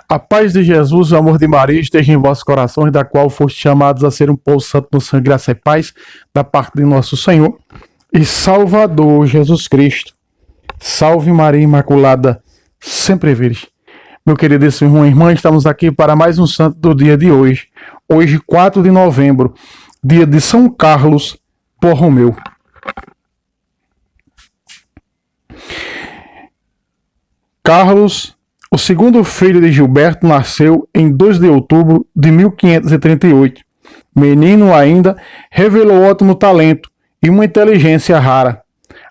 A paz de Jesus, o amor de Maria esteja em vossos corações, da qual fostes chamados a ser um povo santo no sangue, graça e paz, da parte de nosso Senhor e Salvador Jesus Cristo. Salve Maria Imaculada, sempre virgem. Meu queridíssimo irmão e irmã, estamos aqui para mais um santo do dia de hoje. Hoje, 4 de novembro, dia de São Carlos Borromeu. Carlos, o segundo filho de Gilberto, nasceu em 2 de outubro de 1538. Menino ainda, revelou ótimo talento e uma inteligência rara.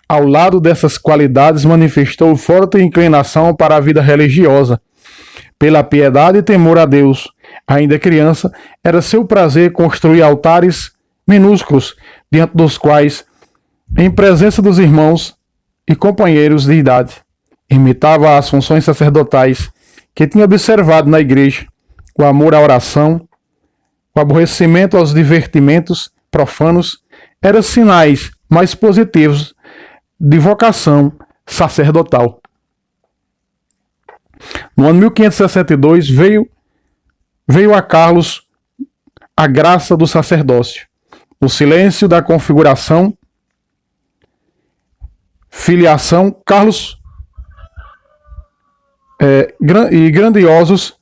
Ao lado dessas qualidades, manifestou forte inclinação para a vida religiosa. Pela piedade e temor a Deus, ainda criança, era seu prazer construir altares minúsculos, diante dos quais, em presença dos irmãos e companheiros de idade, imitava as funções sacerdotais que tinha observado na igreja, o amor à oração, o aborrecimento aos divertimentos profanos, eram sinais mais positivos de vocação sacerdotal. No ano 1562 veio a Carlos a graça do sacerdócio. No silêncio da configuração, filiação, Carlos e grandiosos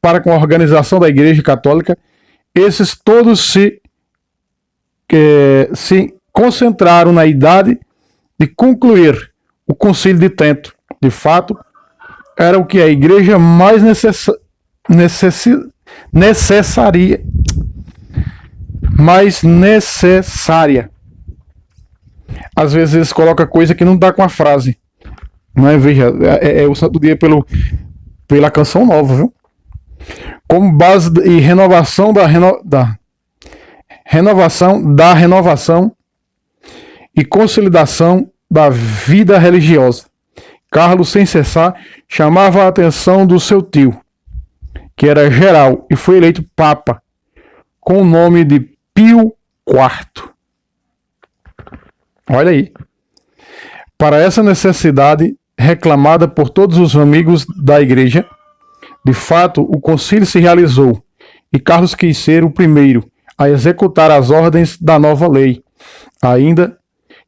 para com a organização da Igreja Católica, esses todos se concentraram na idade de concluir o Concílio de Trento. De fato, era o que a Igreja mais necessária. Às vezes eles colocam coisa que não dá com a frase. Não é? Veja, é o santo dia pela canção nova, viu? Como base e renovação da renovação e consolidação da vida religiosa. Carlos, sem cessar, chamava a atenção do seu tio, que era geral, e foi eleito Papa, com o nome de Pio IV. Olha aí. Para essa necessidade reclamada por todos os amigos da igreja, de fato, o concílio se realizou, e Carlos quis ser o primeiro a executar as ordens da nova lei, ainda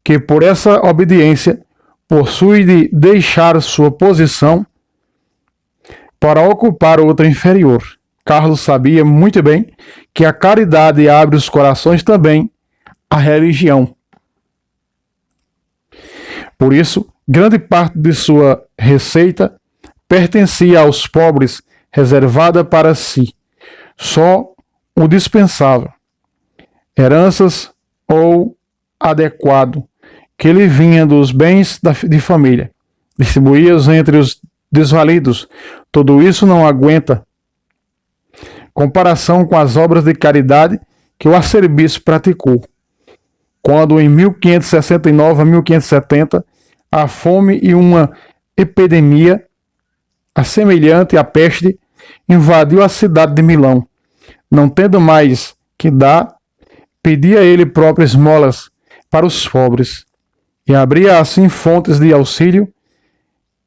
que por essa obediência possui de deixar sua posição para ocupar outra inferior. Carlos sabia muito bem que a caridade abre os corações também à religião. Por isso, grande parte de sua receita pertencia aos pobres, reservada para si, só o dispensável, heranças ou adequado, que lhe vinha dos bens de família, distribuía-os entre os desvalidos. Tudo isso não aguenta comparação com as obras de caridade que o arcebispo praticou, quando em 1569 a 1570 a fome e uma epidemia assemelhante à peste invadiu a cidade de Milão. Não tendo mais que dar, pedia ele próprio esmolas para os pobres, e abria assim fontes de auxílio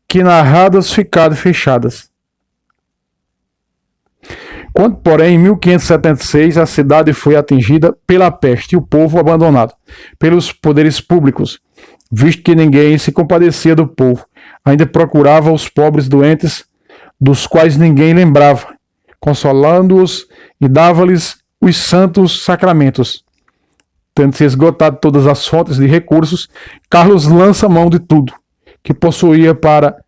que narradas ficaram fechadas. Quando, porém, em 1576 a cidade foi atingida pela peste e o povo abandonado pelos poderes públicos, visto que ninguém se compadecia do povo, ainda procurava os pobres doentes, dos quais ninguém lembrava, consolando-os e dava-lhes os santos sacramentos. Tendo se esgotado todas as fontes de recursos, Carlos lança mão de tudo que possuía para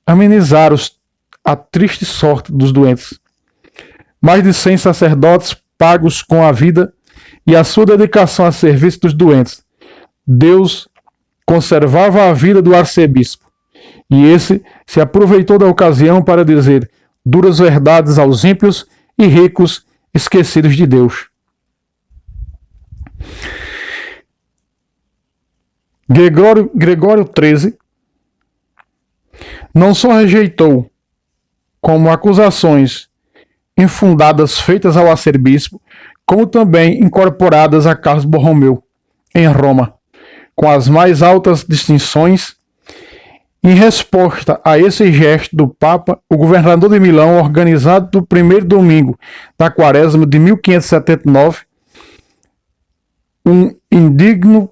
amenizar a triste sorte dos doentes. Mais de 100 sacerdotes pagos com a vida e a sua dedicação a serviço dos doentes. Deus conservava a vida do arcebispo, e esse se aproveitou da ocasião para dizer duras verdades aos ímpios e ricos esquecidos de Deus. Gregório XIII não só rejeitou como acusações infundadas feitas ao arcebispo, como também incorporadas a Carlos Borromeu, em Roma, com as mais altas distinções Em resposta a esse gesto do Papa, o governador de Milão, organizado no primeiro domingo da Quaresma de 1579, um indigno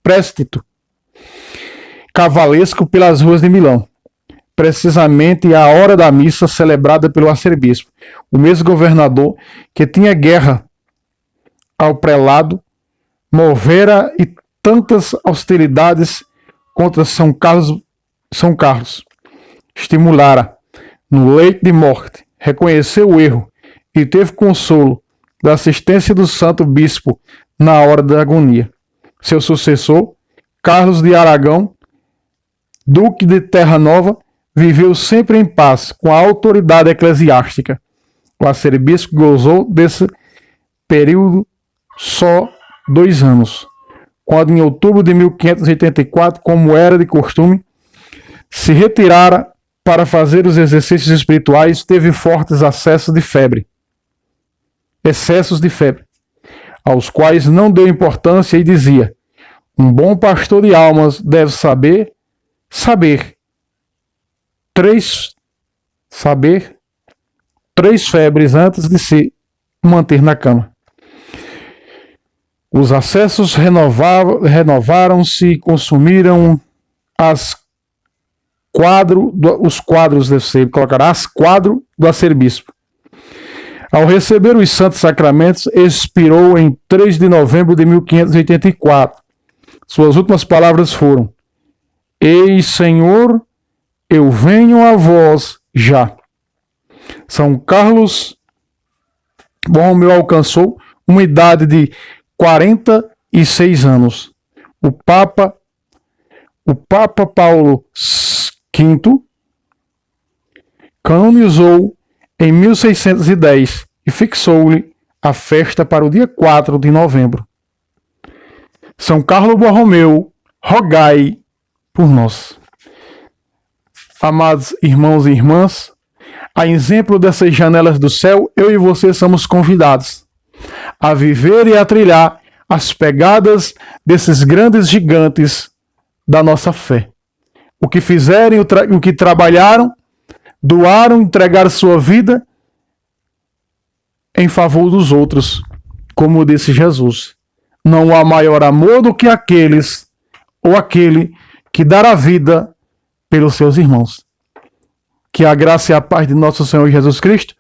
préstito cavalesco pelas ruas de Milão, precisamente à hora da missa celebrada pelo arcebispo, o mesmo governador que tinha guerra ao prelado, movera e tantas hostilidades contra São Carlos, estimulara no leito de morte, reconheceu o erro e teve consolo da assistência do santo bispo na hora da agonia. Seu sucessor, Carlos de Aragão, duque de Terra Nova, viveu sempre em paz com a autoridade eclesiástica. O arcebispo gozou desse período só 2 anos, quando em outubro de 1584, como era de costume, se retirara para fazer os exercícios espirituais, teve fortes excessos de febre, aos quais não deu importância e dizia: um bom pastor de almas deve saber três febres antes de se manter na cama. Os acessos renovaram-se e consumiram os quadros do arcebispo. Ao receber os santos sacramentos, expirou em 3 de novembro de 1584. Suas últimas palavras foram: Ei, Senhor, eu venho a vós já. São Carlos Borromeu alcançou uma idade de 46 anos. O Papa Paulo V canonizou em 1610 e fixou-lhe a festa para o dia 4 de novembro. São Carlos Borromeu, rogai por nós. Amados irmãos e irmãs, a exemplo dessas janelas do céu, eu e você somos convidados a viver e a trilhar as pegadas desses grandes gigantes da nossa fé. O que fizerem, o que trabalharam, doaram, entregaram sua vida em favor dos outros, como disse Jesus. Não há maior amor do que aquele que dará a vida pelos seus irmãos. Que a graça e a paz de nosso Senhor Jesus Cristo